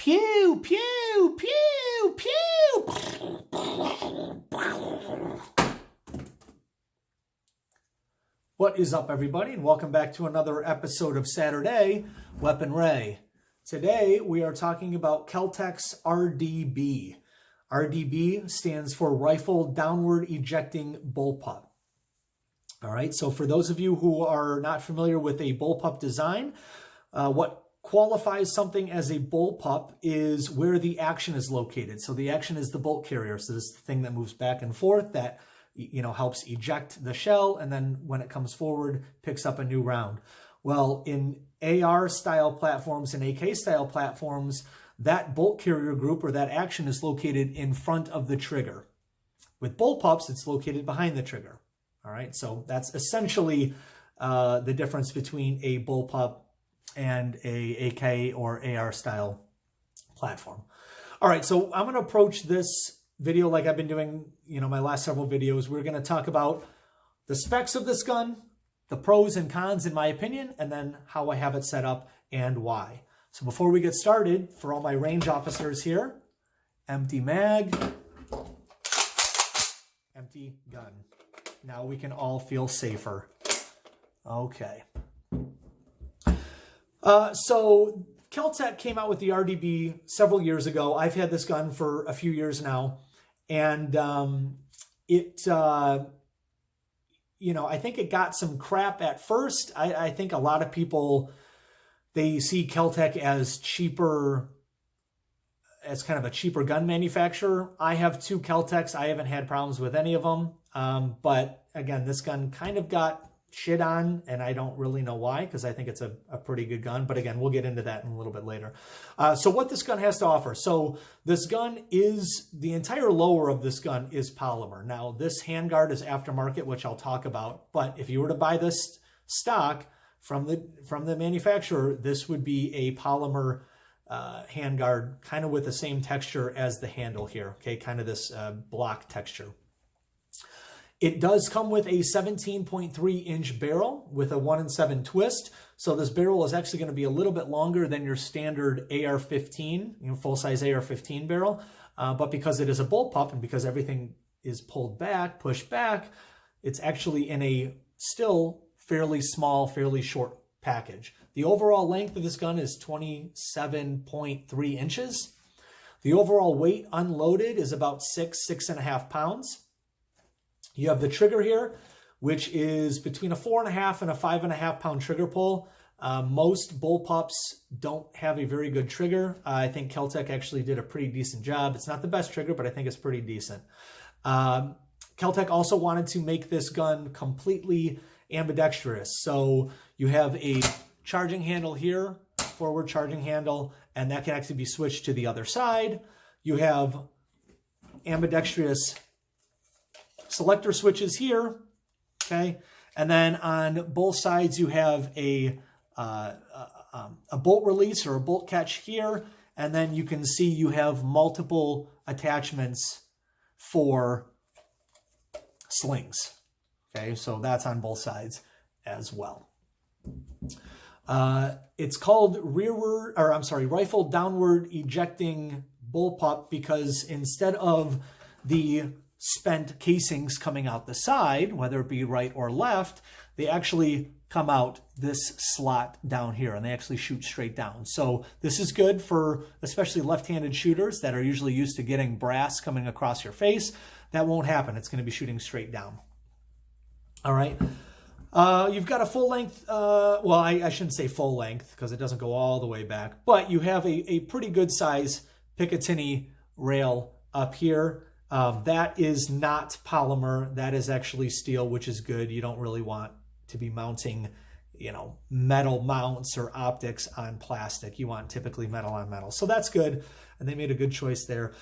Pew, pew, pew, pew. What is up, everybody, and welcome back to another episode of Saturday Weapon Ray. Today, we are talking about Kel Tec's RDB. RDB stands for Rifle Downward Ejecting Bullpup. All right, so for those of you who are not familiar with a bullpup design, what qualifies something as a bullpup is where the action is located. So the action is the bolt carrier. So this is the thing that moves back and forth that, you know, helps eject the shell, and then when it comes forward, picks up a new round. Well, in AR style platforms and AK style platforms, that bolt carrier group or that action is located in front of the trigger. With bullpups, it's located behind the trigger. All right, so that's essentially the difference between a bullpup and a AK or AR style platform. All right, so I'm going to approach this video like I've been doing, you know, my last several videos. We're going to talk about the specs of this gun, the pros and cons in my opinion, and then how I have it set up and why. So before we get started, for all my range officers here, empty mag, empty gun. Now we can all feel safer. Okay. So Kel Tec came out with the RDB several years ago. I've had this gun for a few years now, and you know, I think it got some crap at first. I think a lot of people, they see Kel Tec as cheaper, as kind of a cheaper gun manufacturer. I have two Kel Tecs. I haven't had problems with any of them. But again, this gun kind of got shit on, and I don't really know why, because I think it's a pretty good gun. But again, we'll get into that in a little bit later. So what this gun has to offer. So this gun is, the entire lower of this gun is polymer. Now, this handguard is aftermarket, which I'll talk about. But if you were to buy this stock from the manufacturer, this would be a polymer handguard, kind of with the same texture as the handle here. Okay, kind of this block texture. It does come with a 17.3-inch barrel with a 1-in-7 twist. So this barrel is actually going to be a little bit longer than your standard AR-15, you know, full-size AR-15 barrel. But because it is a bullpup and because everything is pulled back, pushed back, it's actually in a still fairly small, fairly short package. The overall length of this gun is 27.3 inches. The overall weight unloaded is about 6.5 pounds. You have the trigger here, which is between a 4.5 and a 5.5 pound trigger pull. Most bullpups don't have a very good trigger. I think Kel Tec actually did a pretty decent job. It's not the best trigger, but I think it's pretty decent. Kel Tec also wanted to make this gun completely ambidextrous. So you have a charging handle here, forward charging handle, and that can actually be switched to the other side. You have ambidextrous selector switches here, okay? And then on both sides, you have a bolt release or a bolt catch here. And then you can see you have multiple attachments for slings, okay? So that's on both sides as well. It's called Rifle Downward Ejecting Bullpup because instead of the spent casings coming out the side, whether it be right or left, they actually come out this slot down here and they actually shoot straight down. So this is good for especially left-handed shooters that are usually used to getting brass coming across your face. That won't happen. It's going to be shooting straight down. All right. You've got a full length, well, I shouldn't say full length because it doesn't go all the way back, but you have a pretty good size Picatinny rail up here. That is not polymer. That is actually steel, which is good. You don't really want to be mounting, you know, metal mounts or optics on plastic. You want typically metal on metal. So that's good. And they made a good choice there.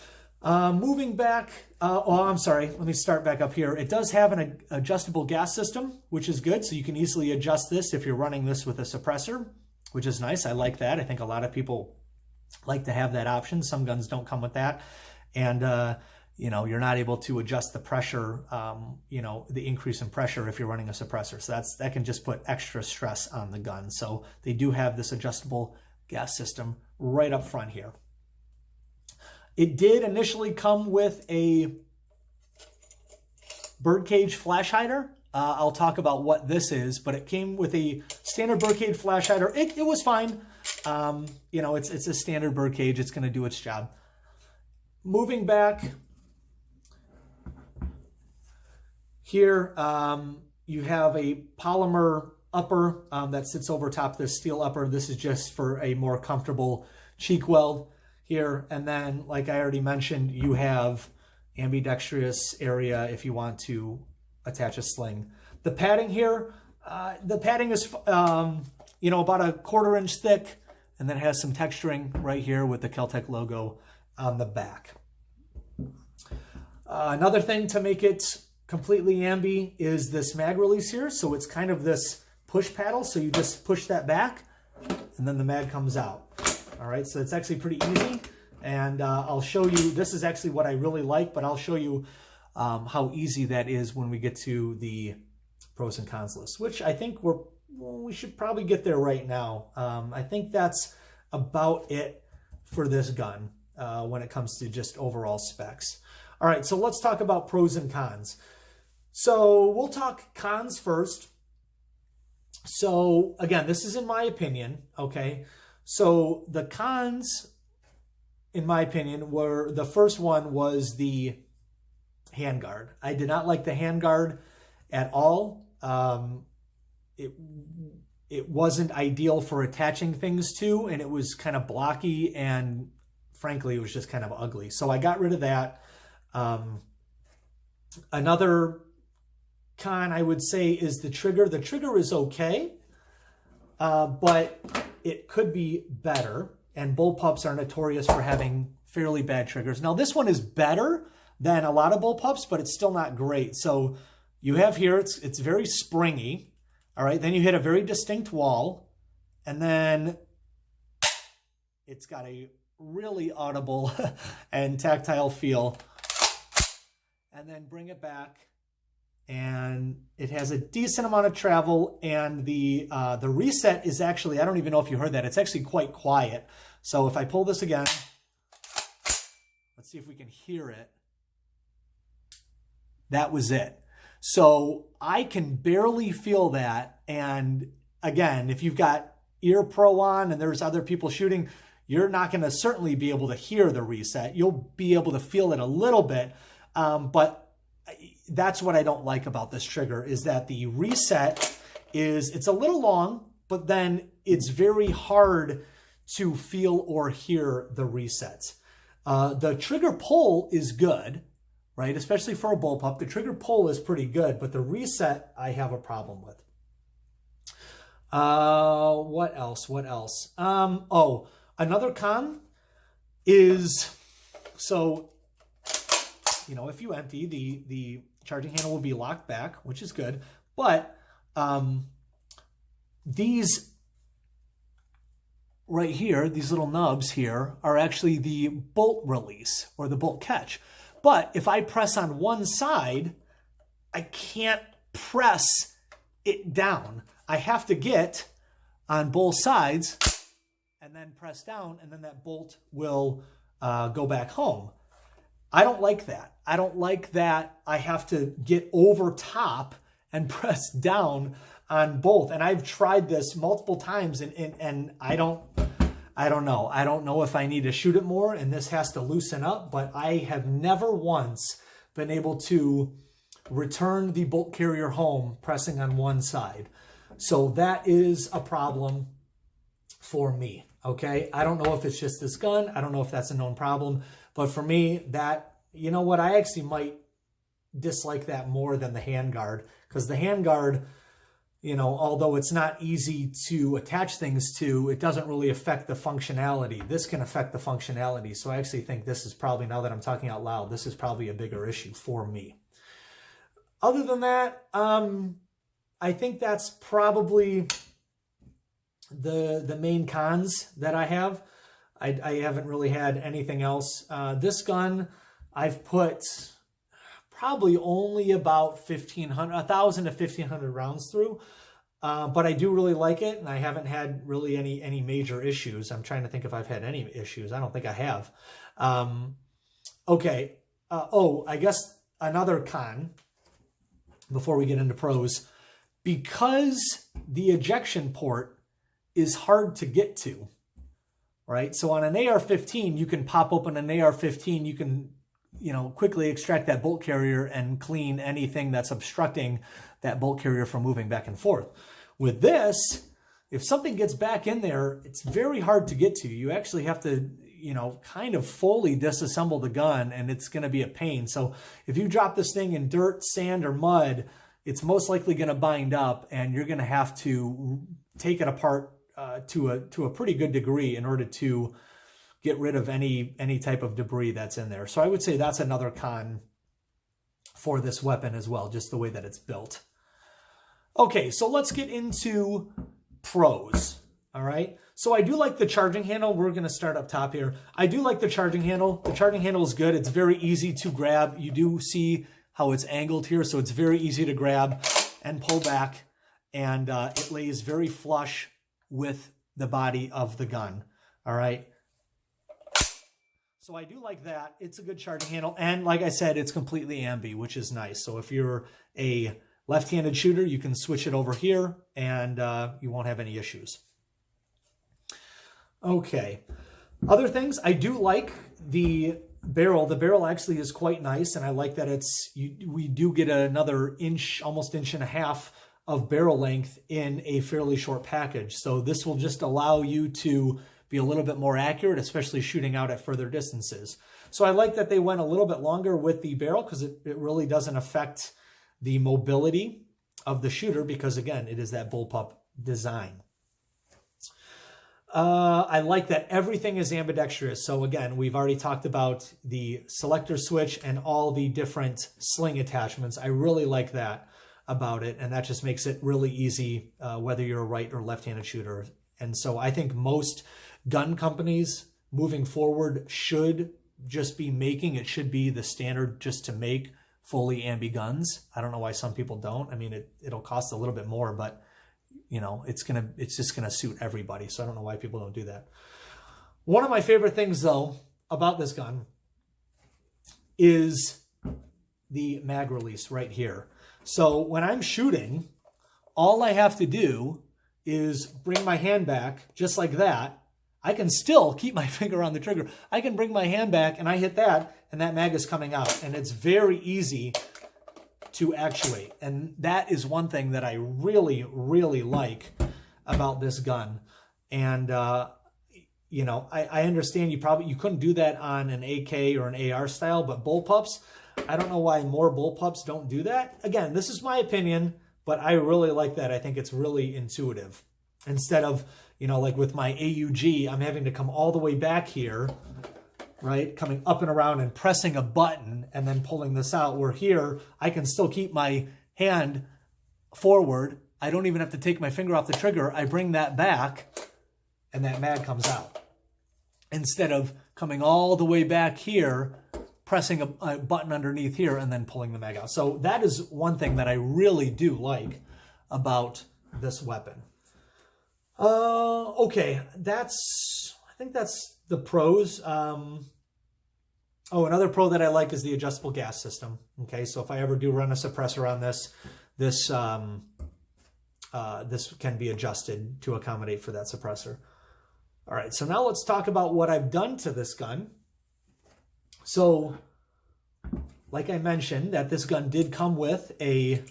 Moving back, I'm sorry, let me start back up here. It does have an adjustable gas system, which is good. So you can easily adjust this if you're running this with a suppressor, which is nice. I like that. I think a lot of people like to have that option. Some guns don't come with that. And, you know, you're not able to adjust the pressure, you know, the increase in pressure if you're running a suppressor. So that can just put extra stress on the gun. So they do have this adjustable gas system right up front here. It did initially come with a Birdcage flash hider. I'll talk about what this is, but it came with a standard Birdcage flash hider. It was fine. You know, it's a standard Birdcage. It's going to do its job. Moving back here, you have a polymer upper that sits over top of this steel upper. This is just for a more comfortable cheek weld here. And then, like I already mentioned, you have ambidextrous area if you want to attach a sling. The padding here, the padding is, you know, about a 1/4 inch thick, and then it has some texturing right here with the Kel Tec logo on the back. Another thing to make it completely ambi is this mag release here. So it's kind of this push paddle. So you just push that back and then the mag comes out. All right, so it's actually pretty easy. And I'll show you, this is actually what I really like, but I'll show you how easy that is when we get to the pros and cons list, which I think we should probably get there right now. I think that's about it for this gun when it comes to just overall specs. All right, so let's talk about pros and cons. So we'll talk cons first. So again, this is in my opinion, okay? So the cons, in my opinion, were, the first one was the handguard. I did not like the handguard at all. It wasn't ideal for attaching things to, and it was kind of blocky, and frankly, it was just kind of ugly. So I got rid of that. Another con I would say is the trigger. The trigger is okay, but it could be better. And bullpups are notorious for having fairly bad triggers. Now this one is better than a lot of bullpups, but it's still not great. So you have here, it's very springy. All right, then you hit a very distinct wall, and then it's got a really audible and tactile feel. And then bring it back, and it has a decent amount of travel, and the reset is actually, I don't even know if you heard that, it's actually quite quiet. So if I pull this again, let's see if we can hear it. That was it. So I can barely feel that. And again, if you've got ear pro on and there's other people shooting, you're not going to certainly be able to hear the reset. You'll be able to feel it a little bit. But that's what I don't like about this trigger, is that the reset it's a little long, but then it's very hard to feel or hear the resets. The trigger pull is good, right? Especially for a bullpup, the trigger pull is pretty good, but the reset I have a problem with. What else? What else? Oh, another con is, so, you know, if you empty, the charging handle will be locked back, which is good. But these right here, these little nubs here, are actually the bolt release or the bolt catch. But if I press on one side, I can't press it down. I have to get on both sides and then press down, and then that bolt will go back home. I don't like that. I don't like that I have to get over top and press down on both. And I've tried this multiple times, and I don't know. I don't know if I need to shoot it more and this has to loosen up, but I have never once been able to return the bolt carrier home pressing on one side. So that is a problem for me, okay? I don't know if it's just this gun. I don't know if that's a known problem, but for me, that, you know what, I actually might dislike that more than the handguard, because the handguard, you know, although it's not easy to attach things to, it doesn't really affect the functionality. This can affect the functionality. So I actually think this is probably, now that I'm talking out loud, this is probably a bigger issue for me. Other than that, I think that's probably the main cons that I have. I haven't really had anything else. This gun, I've put probably only about 1,000 to 1,500 rounds through, but I do really like it, and I haven't had really any major issues. I'm trying to think if I've had any issues. I don't think I have. Okay. I guess another con before we get into pros, because the ejection port is hard to get to, right? So on an AR-15, you can pop open an AR-15, you can, quickly extract that bolt carrier and clean anything that's obstructing that bolt carrier from moving back and forth. With this, if something gets back in there, it's very hard to get to. You actually have to, kind of fully disassemble the gun, and it's going to be a pain. So if you drop this thing in dirt, sand, or mud, it's most likely going to bind up, and you're going to have to take it apart to a pretty good degree in order to get rid of any type of debris that's in there. So I would say that's another con for this weapon as well, just the way that it's built. Okay, so let's get into pros. All right, so I do like the charging handle. We're going to start up top here. I do like the charging handle. The charging handle is good. It's very easy to grab. You do see how it's angled here, so it's very easy to grab and pull back, and it lays very flush with the body of the gun. All right. So I do like that. It's a good charging handle. And like I said, it's completely ambi, which is nice. So if you're a left-handed shooter, you can switch it over here and you won't have any issues. Okay. Other things, I do like the barrel. The barrel actually is quite nice, and I like that we do get another inch, almost inch and a half of barrel length in a fairly short package. So this will just allow you to be a little bit more accurate, especially shooting out at further distances. So I like that they went a little bit longer with the barrel, because it really doesn't affect the mobility of the shooter, because again, it is that bullpup design. I like that everything is ambidextrous. So again, we've already talked about the selector switch and all the different sling attachments. I really like that about it, and that just makes it really easy, whether you're a right or left-handed shooter. And so I think most gun companies moving forward should just be making, it should be the standard just to make fully ambi guns. I don't know why some people don't. I mean, it'll cost a little bit more, but it's just gonna suit everybody. So I don't know why people don't do that. One of my favorite things though about this gun is the mag release right here. So when I'm shooting, all I have to do is bring my hand back just like that. I can still keep my finger on the trigger. I can bring my hand back and I hit that, and that mag is coming out, and it's very easy to actuate. And that is one thing that I really, really like about this gun. And, I understand you couldn't do that on an AK or an AR style, but bullpups, I don't know why more bullpups don't do that. Again, this is my opinion, but I really like that. I think it's really intuitive. Instead of, like with my AUG, I'm having to come all the way back here, right? Coming up and around and pressing a button and then pulling this out. Where here, I can still keep my hand forward. I don't even have to take my finger off the trigger. I bring that back and that mag comes out. Instead of coming all the way back here, pressing a button underneath here and then pulling the mag out. So that is one thing that I really do like about this weapon. Okay, I think that's the pros. Another pro that I like is the adjustable gas system. Okay, so if I ever do run a suppressor on this can be adjusted to accommodate for that suppressor. All right, so now let's talk about what I've done to this gun. So, like I mentioned, that this gun did come with a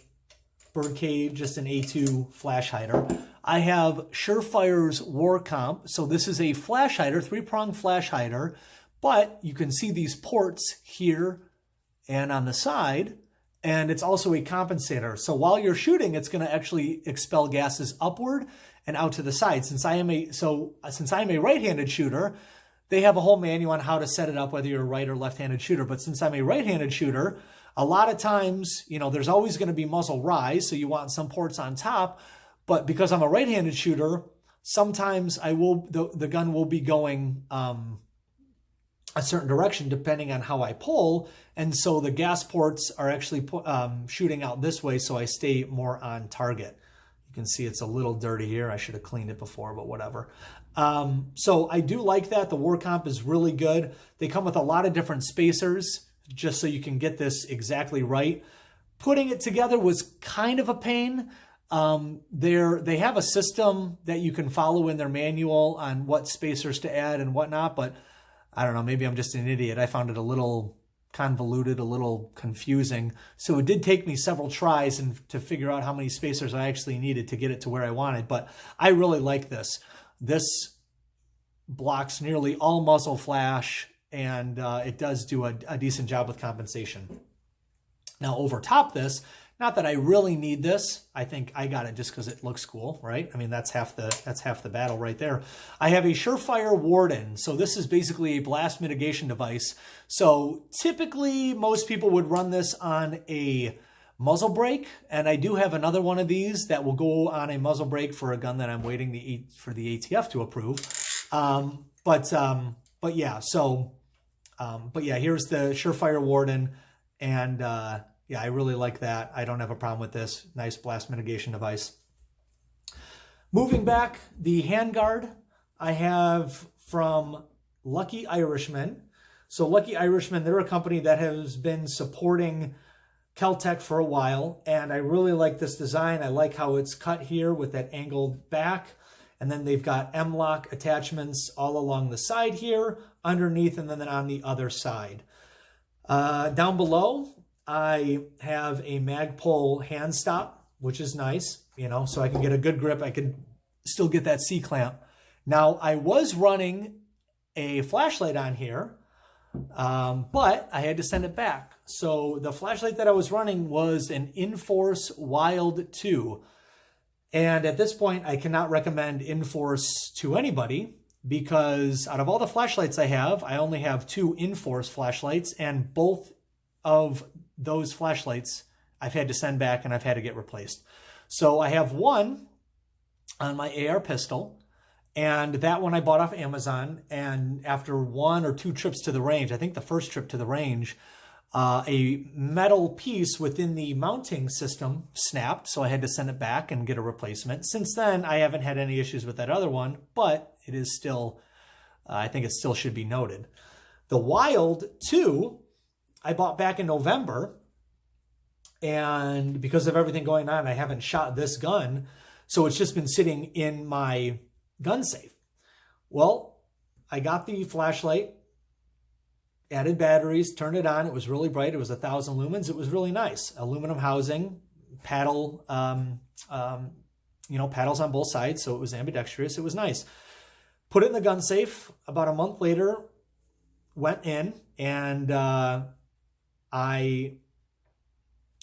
Birdcage, just an A2 flash hider. I have Surefire's War Comp. So this is a flash hider, 3-prong flash hider, but you can see these ports here and on the side, and it's also a compensator. So while you're shooting, it's going to actually expel gases upward and out to the side. Since I am a right-handed shooter, they have a whole manual on how to set it up, whether you're a right or left-handed shooter. But since I'm a right-handed shooter, a lot of times, there's always going to be muzzle rise, so you want some ports on top. But because I'm a right-handed shooter, sometimes the gun will be going a certain direction depending on how I pull, and so the gas ports are actually shooting out this way, so I stay more on target. You can see it's a little dirty here. I should have cleaned it before, but whatever. So I do like that. The war comp is really good. They come with a lot of different spacers just so you can get this exactly right. Putting it together was kind of a pain. They have a system that you can follow in their manual on what spacers to add and whatnot, but I don't know, maybe I'm just an idiot. I found it a little convoluted, a little confusing. So it did take me several tries to figure out how many spacers I actually needed to get it to where I wanted, but I really like this. This blocks nearly all muzzle flash, and it does do a decent job with compensation. Now over top this, not that I really need this. I think I got it just because it looks cool, right? I mean, that's half the battle right there. I have a Surefire Warden. So this is basically a blast mitigation device. So typically most people would run this on a muzzle brake, and I do have another one of these that will go on a muzzle brake for a gun that I'm waiting for the ATF to approve. But yeah, here's the Surefire Warden, and yeah, I really like that. I don't have a problem with this. Nice blast mitigation device. Moving back, the handguard I have from Lucky Irishman. So Lucky Irishman, they're a company that has been supporting Kel Tec for a while, and I really like this design. I like how it's cut here with that angled back, and then they've got M-lock attachments all along the side here, underneath, and then on the other side. Down below, I have a Magwell hand stop, which is nice, you know, so I can get a good grip. I can still get that C-clamp. Now, I was running a flashlight on here, but I had to send it back. So the flashlight that I was running was an Inforce Wild 2. And at this point, I cannot recommend Inforce to anybody because out of all the flashlights I have, I only have 2 Inforce flashlights, and both of those flashlights I've had to send back and I've had to get replaced. So I have one on my AR pistol, and that one I bought off Amazon, and after 1 or 2 trips to the range, I think the first trip to the range, a metal piece within the mounting system snapped, so I had to send it back and get a replacement. Since then, I haven't had any issues with that other one, but it is still, I think it still should be noted. The Wild 2, I bought back in November, and because of everything going on, I haven't shot this gun, so it's just been sitting in my gun safe. Well, I got the flashlight, added batteries, turned it on. It was really bright. It was 1,000 lumens. It was really nice. Aluminum housing, paddle, you know, paddles on both sides, so it was ambidextrous. It was nice. Put it in the gun safe. About a month later, went in, and I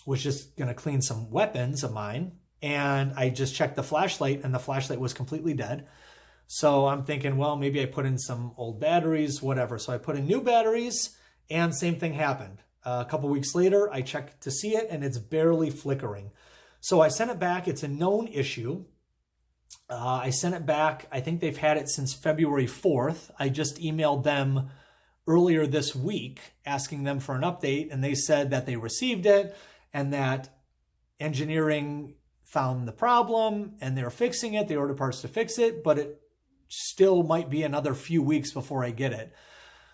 was just going to clean some weapons of mine, and I just checked the flashlight, and the flashlight was completely dead. So I'm thinking, well, maybe I put in some old batteries, whatever. So I put in new batteries, and same thing happened. A couple weeks later, I checked to see it, and it's barely flickering. So I sent it back. It's a known issue. I sent it back. I think they've had it since February 4th. I just emailed them earlier this week asking them for an update, and they said that they received it and that engineering found the problem and they're fixing it. They ordered parts to fix it, but it still might be another few weeks before I get it.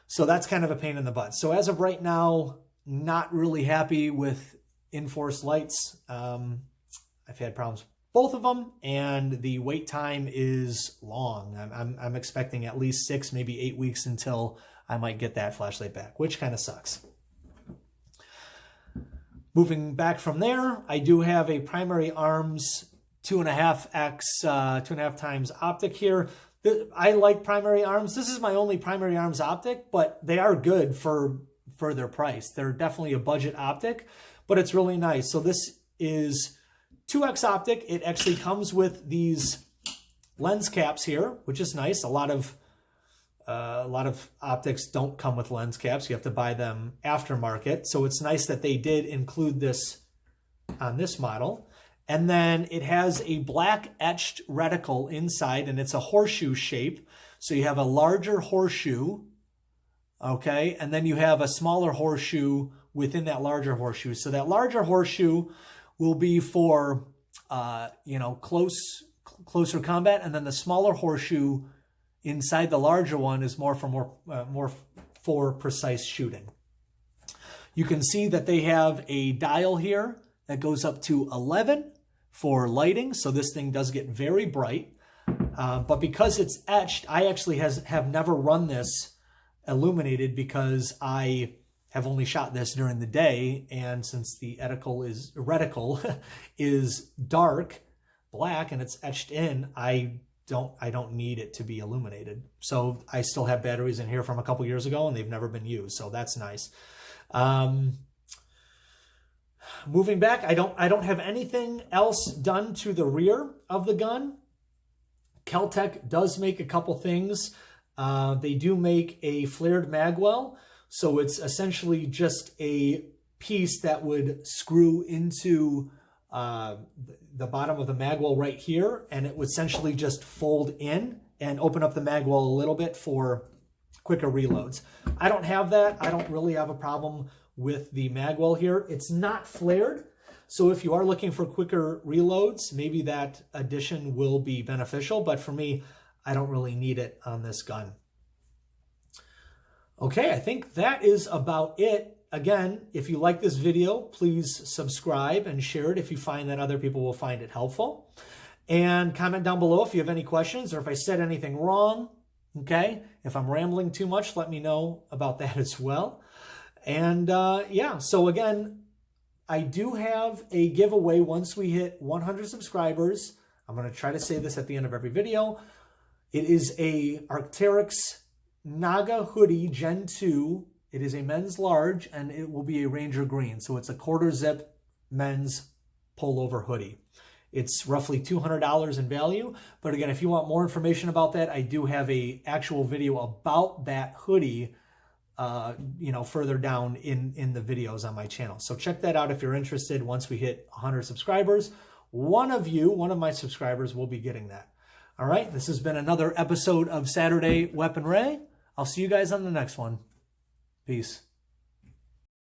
So that's kind of a pain in the butt. So as of right now, not really happy with Inforce lights. I've had problems with both of them, and the wait time is long. I'm expecting at least 6, maybe 8 weeks until I might get that flashlight back, which kind of sucks. Moving back from there, I do have a Primary Arms 2.5x, 2.5 times optic here. I like Primary Arms. This is my only Primary Arms optic, but they are good for their price. They're definitely a budget optic, but it's really nice. So this is 2x optic. It actually comes with these lens caps here, which is nice. A lot of optics don't come with lens caps. You have to buy them aftermarket. So it's nice that they did include this on this model. And then it has a black etched reticle inside, and it's a horseshoe shape. So you have a larger horseshoe, okay? And then you have a smaller horseshoe within that larger horseshoe. So that larger horseshoe will be for, you know, closer combat. And then the smaller horseshoe inside the larger one is more for precise shooting. You can see that they have a dial here that goes up to 11 for lighting, so this thing does get very bright. But because it's etched, I actually have never run this illuminated because I have only shot this during the day, and since the reticle is dark black and it's etched in, I don't need it to be illuminated. So I still have batteries in here from a couple years ago and they've never been used, so that's nice. Moving back, I don't have anything else done to the rear of the gun. Kel Tec does make a couple things. They do make a flared magwell, so it's essentially just a piece that would screw into the bottom of the magwell right here, and it would essentially just fold in and open up the magwell a little bit for quicker reloads. I don't have that. I don't really have a problem with the magwell here. It's not flared, so if you are looking for quicker reloads, maybe that addition will be beneficial, but for me, I don't really need it on this gun. Okay, I think that is about it. Again, if you like this video, please subscribe and share it if you find that other people will find it helpful. And comment down below if you have any questions or if I said anything wrong. Okay, if I'm rambling too much, let me know about that as well. And yeah, so again, I do have a giveaway once we hit 100 subscribers. I'm going to try to say this at the end of every video. It is a Arc'teryx Naga hoodie Gen 2. It is a men's large and it will be a Ranger green. So it's a quarter zip men's pullover hoodie. It's roughly $200 in value. But again, if you want more information about that, I do have a actual video about that hoodie, you know, further down in the videos on my channel. So check that out if you're interested. Once we hit 100 subscribers, one of my subscribers will be getting that. All right, this has been another episode of Saturday Weapon Ray. I'll see you guys on the next one. Peace.